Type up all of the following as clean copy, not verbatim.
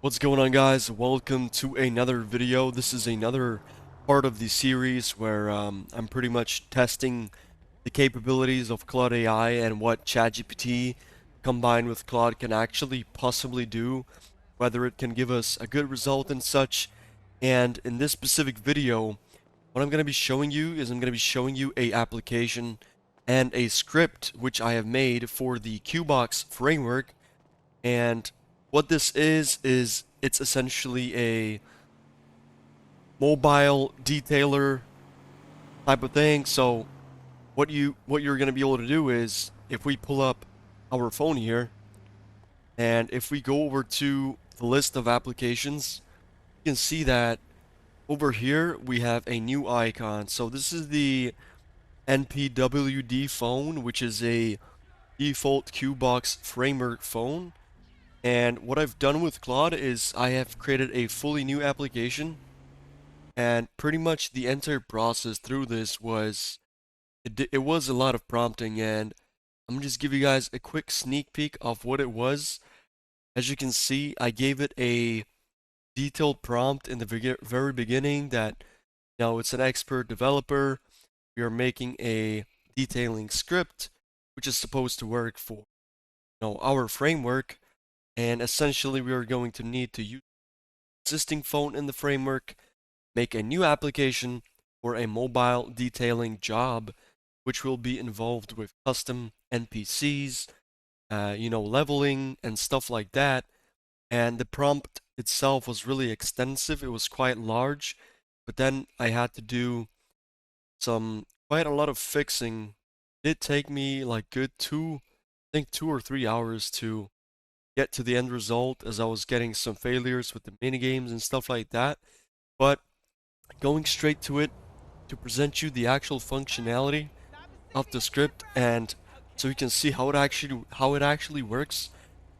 What's going on, guys? Welcome to another video. This is another part of the series where I'm pretty much testing the capabilities of Claude AI and what ChatGPT combined with Claude can actually possibly do, whether it can give us a good result and such. And in this specific video, what I'm going to be showing you is I'm going to be showing you a application and a script which I have made for the QBOX framework. And what this is it's essentially a mobile detailer type of thing. So what you're going to be able to do is if we pull up our phone here and if we go over to the list of applications, you can see that over here we have a new icon. So this is the NPWD phone, which is a default QBOX framework phone. And what I've done with Claude is I have created a fully new application, and pretty much the entire process through this was it was a lot of prompting, and I'm gonna just give you guys a quick sneak peek of what it was. As you can see, I gave it a detailed prompt in the very beginning that it's an expert developer. We are making a detailing script which is supposed to work for our framework. And essentially, we are going to need to use existing phone in the framework, make a new application for a mobile detailing job, which will be involved with custom NPCs, leveling and stuff like that. And the prompt itself was really extensive. It was quite large, but then I had to do quite a lot of fixing. It did take me like good I think 2 or 3 hours to get to the end result, as I was getting some failures with the minigames and stuff like that. But going straight to it to present you the actual functionality of the script, and so you can see how it actually works,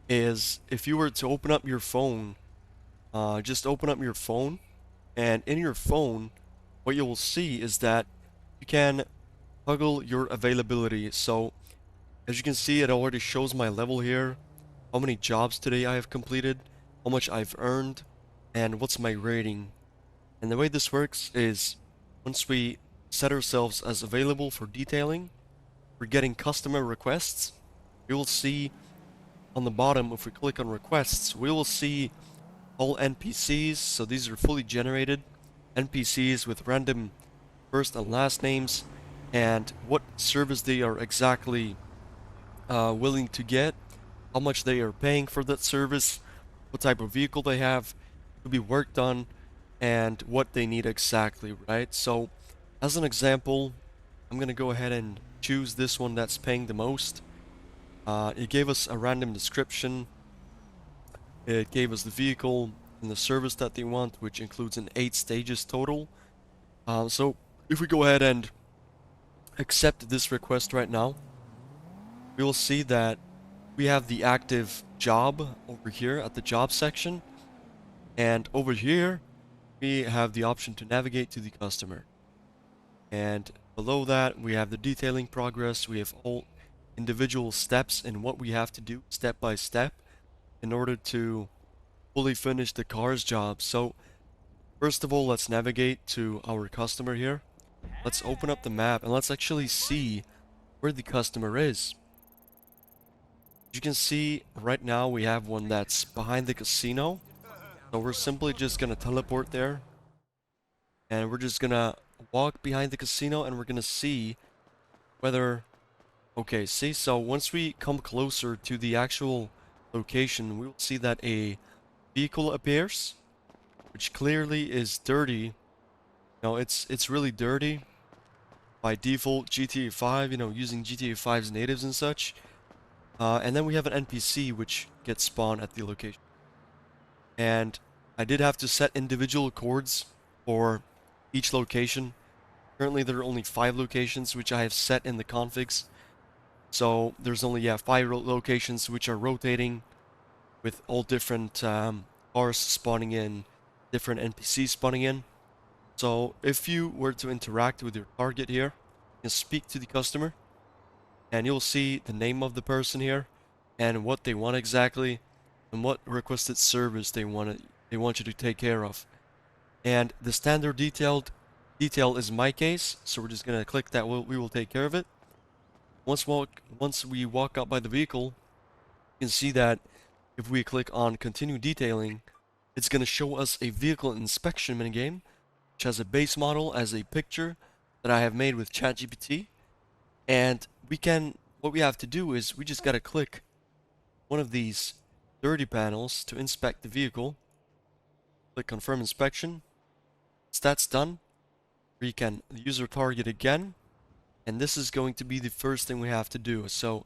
is if you were to open up your phone, just open up your phone, and in your phone, what you will see is that you can toggle your availability. So as you can see, it already shows my level here, how many jobs today I have completed, how much I've earned, and what's my rating. And the way this works is once we set ourselves as available for detailing, we're getting customer requests. We will see on the bottom, if we click on requests, we will see all NPCs. So these are fully generated NPCs with random first and last names and what service they are exactly willing to get, how much they are paying for that service, what type of vehicle they have to be worked on, and what they need exactly, right? So, as an example, I'm gonna go ahead and choose this one that's paying the most. It gave us a random description. It gave us the vehicle and the service that they want, which includes 8 stages total. So, if we go ahead and accept this request right now, we will see that we have the active job over here at the job section, and over here we have the option to navigate to the customer. And below that we have the detailing progress. We have all individual steps and what we have to do step by step in order to fully finish the car's job. So first of all, let's navigate to our customer here. Let's open up the map and let's actually see where the customer is. You can see right now we have one that's behind the casino. So we're simply just gonna teleport there, and we're just gonna walk behind the casino, and we're gonna see whether... Okay, see, so once we come closer to the actual location, we will see that a vehicle appears, which clearly is dirty. It's really dirty by default GTA 5, using GTA 5's natives and such. And then we have an NPC which gets spawned at the location. And I did have to set individual coords for each location. Currently there are only 5 locations which I have set in the configs. So there's only 5 locations which are rotating with all different cars spawning in, different NPCs spawning in. So if you were to interact with your target here, you can speak to the customer, and you'll see the name of the person here and what they want exactly. and what requested service they want you to take care of. And the standard detail is my case, so we're just gonna click that. We will take care of it. Once we walk out by the vehicle, you can see that if we click on continue detailing, it's gonna show us a vehicle inspection minigame, which has a base model as a picture that I have made with ChatGPT. And what we have to do is we just gotta click one of these 30 panels to inspect the vehicle. Click confirm inspection. Once that's done, we can user target again, and this is going to be the first thing we have to do. So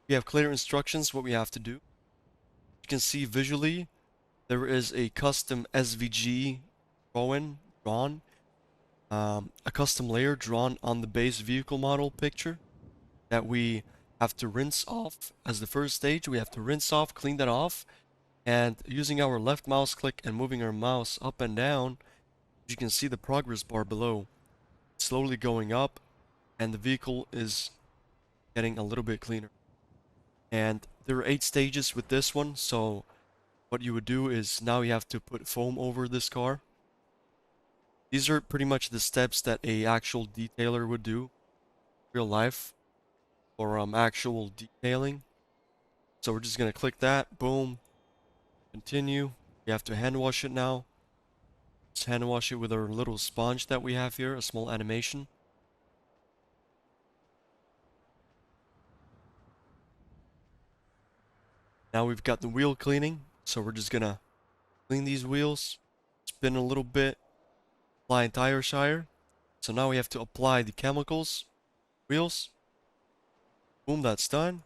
we have clear instructions what we have to do. You can see visually there is a custom SVG drawn, a custom layer drawn on the base vehicle model picture that we have to rinse off as the first stage. We have to rinse off, clean that off, and using our left mouse click and moving our mouse up and down, you can see the progress bar below slowly going up, and the vehicle is getting a little bit cleaner. And there are 8 stages with this one, so what you would do is now you have to put foam over this car. These are pretty much the steps that a actual detailer would do in real life for actual detailing. So we're just gonna click that, boom, continue. We have to hand wash it now. Let's hand wash it with our little sponge that we have here, a small animation. Now we've got the wheel cleaning, so we're just gonna clean these wheels, spin a little bit, apply tire shire. So now we have to apply the chemicals, wheels. Boom, that's done.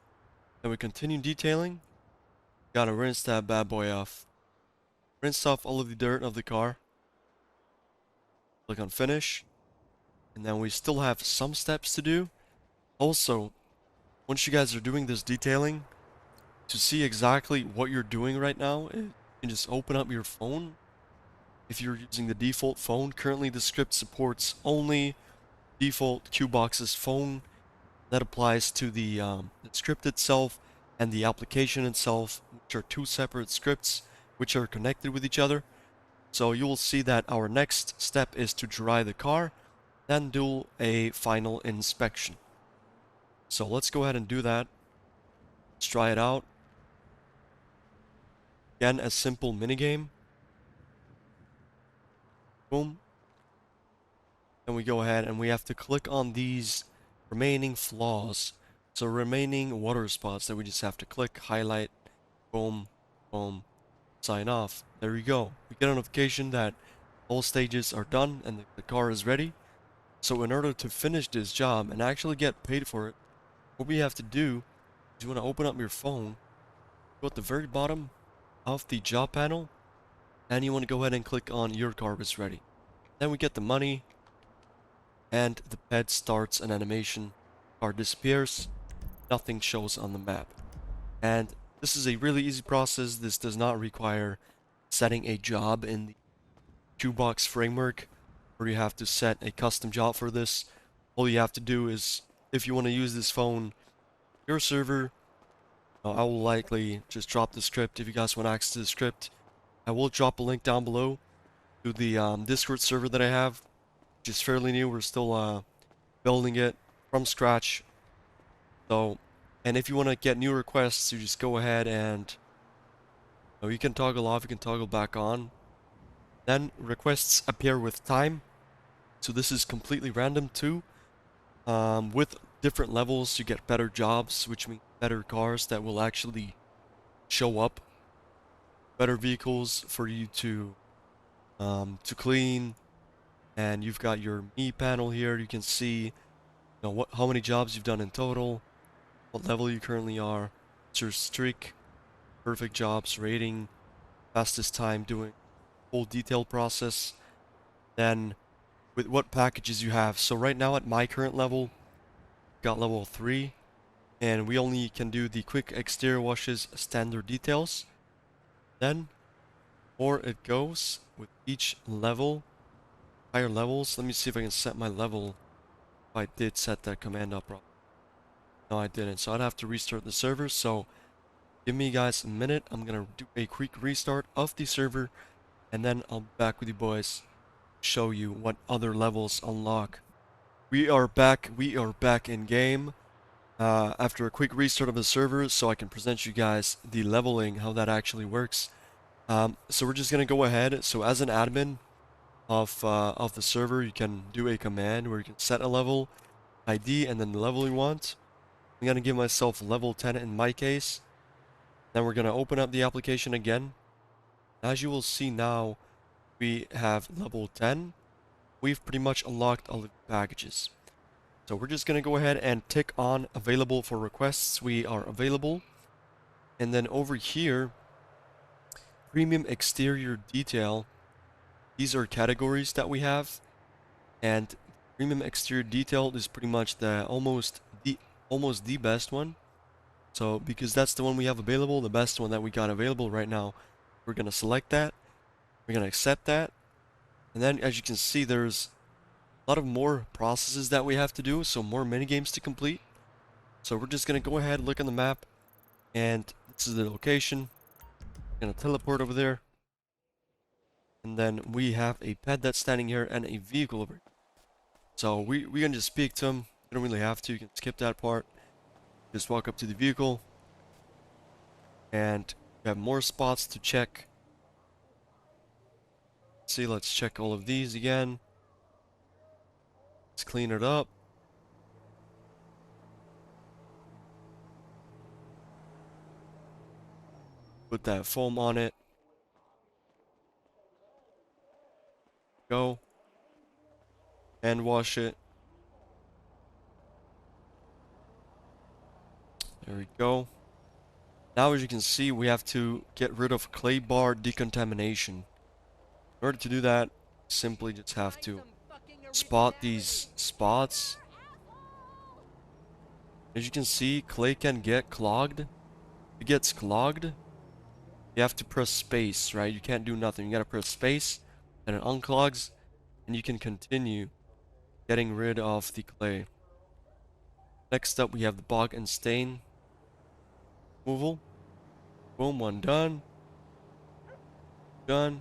Then we continue detailing. Gotta rinse that bad boy off. Rinse off all of the dirt of the car. Click on finish. And then we still have some steps to do. Also, once you guys are doing this detailing, to see exactly what you're doing right now, you can just open up your phone. If you're using the default phone, currently the script supports only default QBOX's phone. That applies to the script itself and the application itself, which are 2 separate scripts which are connected with each other. So you will see that our next step is to dry the car, then do a final inspection. So let's go ahead and do that. Let's try it out. Again, a simple minigame. Boom. Then we go ahead and we have to click on these remaining flaws. So remaining water spots that we just have to click, highlight, boom, boom, sign off. There we go. We get a notification that all stages are done and the car is ready. So in order to finish this job and actually get paid for it, what we have to do is you want to open up your phone, go at the very bottom of the job panel, and you want to go ahead and click on your car is ready. Then we get the money, and the pet starts an animation. Car disappears, nothing shows on the map. And this is a really easy process. This does not require setting a job in the QBOX framework where you have to set a custom job for this. All you have to do is, if you want to use this phone, your server, I will likely just drop the script. If you guys want access to the script, I will drop a link down below to the Discord server that I have, which is fairly new. We're still building it from scratch. So, and if you want to get new requests, you just go ahead and you can toggle off, you can toggle back on. Then requests appear with time. So this is completely random too. With different levels, you get better jobs, which means better cars that will actually show up. Better vehicles for you to clean. And you've got your me panel here. You can see how many jobs you've done in total, what level you currently are, what's your streak, perfect jobs, rating, fastest time doing full detail process, then with what packages you have. So right now at my current level, got level 3, and we only can do the quick exterior washes standard details. Then more it goes with each level, higher levels. Let me see if I can set my level. If I did set that command up wrong. No, I didn't. So I'd have to restart the server. So Give me guys a minute. I'm gonna do a quick restart of the server, and then I'll be back with you boys, show you what other levels unlock. We are back. We are back in game. After a quick restart of the server, so I can present you guys the leveling, how that actually works. So we're just gonna go ahead. So as an admin of the server, you can do a command where you can set a level ID and then the level you want. I'm gonna give myself level 10 in my case. Then we're gonna open up the application again. As you will see now, we have level 10. We've pretty much unlocked all of the packages. So we're just gonna go ahead and tick on available for requests. We are available. And then over here, premium exterior detail. These are categories that we have. And premium exterior detail is pretty much the almost the best one. So because that's the one we have available, the best one that we got available right now, we're gonna select that. We're gonna accept that. And then as you can see, there's a lot of more processes that we have to do, so more mini games to complete. So we're just gonna go ahead, look on the map, and this is the location. Gonna teleport over there. And then we have a pet that's standing here and a vehicle over here. So we can just speak to him. You don't really have to. You can skip that part. Just walk up to the vehicle. And we have more spots to check. See, let's check all of these again. Let's clean it up. Put that foam on it. Go. And wash it. There we go. Now as you can see, we have to get rid of clay bar decontamination. In order to do that, simply just have to spot these spots. As you can see, clay can get clogged. If it gets clogged, you have to press space, right? You can't do nothing. You gotta press space, and it unclogs, and you can continue getting rid of the clay. Next up, we have the bog and stain removal. Boom, one done. Done.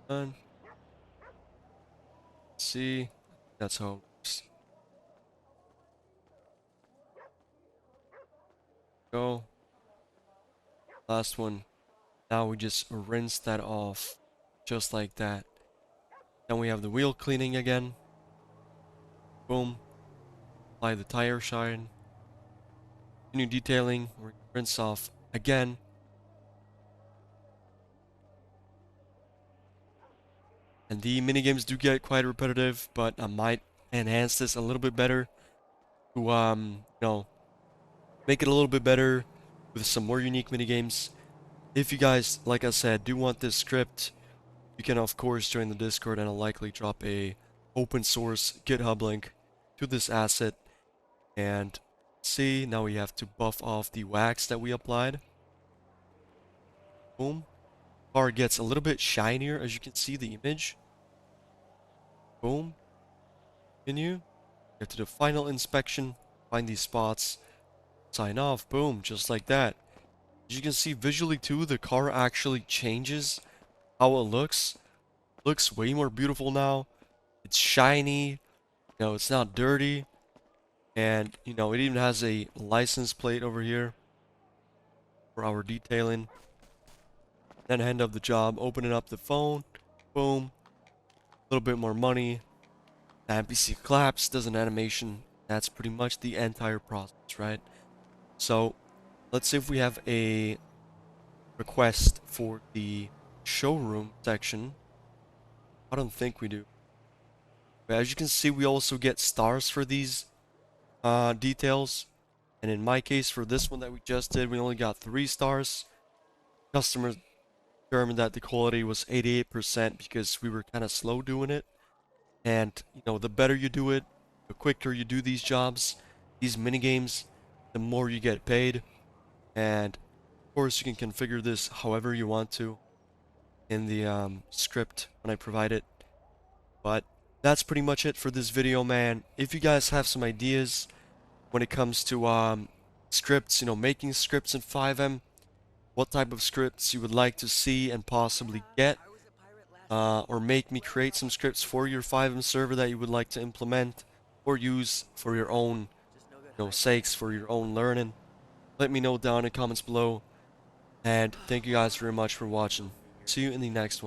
Done. See, that's how it works. Go. Last one. Now we just rinse that off, just like that. Then we have the wheel cleaning again. Boom. Apply the tire shine. Continue detailing. Rinse off again. And the minigames do get quite repetitive, but I might enhance this a little bit better to, make it a little bit better with some more unique minigames. If you guys, like I said, do want this script, you can of course join the Discord and I'll likely drop a open source GitHub link to this asset. And see, now we have to buff off the wax that we applied. Boom. Car gets a little bit shinier as you can see the image. Boom. Continue. Get to the final inspection. Find these spots. Sign off. Boom. Just like that. As you can see visually too, the car actually changes how it looks. Looks way more beautiful now. It's shiny. It's not dirty. And, it even has a license plate over here for our detailing. Then end of the job, opening up the phone. Boom. A little bit more money. The NPC claps, does an animation. That's pretty much the entire process, right? So, let's see if we have a request for the showroom section. I don't think we do. But as you can see, we also get stars for these details. And in my case, for this one that we just did, we only got 3 stars. Customers determined that the quality was 88% because we were kind of slow doing it. And, the better you do it, the quicker you do these jobs, these minigames, the more you get paid. And, of course, you can configure this however you want to in the script when I provide it. But that's pretty much it for this video, man. If you guys have some ideas when it comes to scripts, making scripts in FiveM, what type of scripts you would like to see and possibly get, or make me create some scripts for your FiveM server that you would like to implement or use for your own, sakes, for your own learning. Let me know down in the comments below. And thank you guys very much for watching. See you in the next one.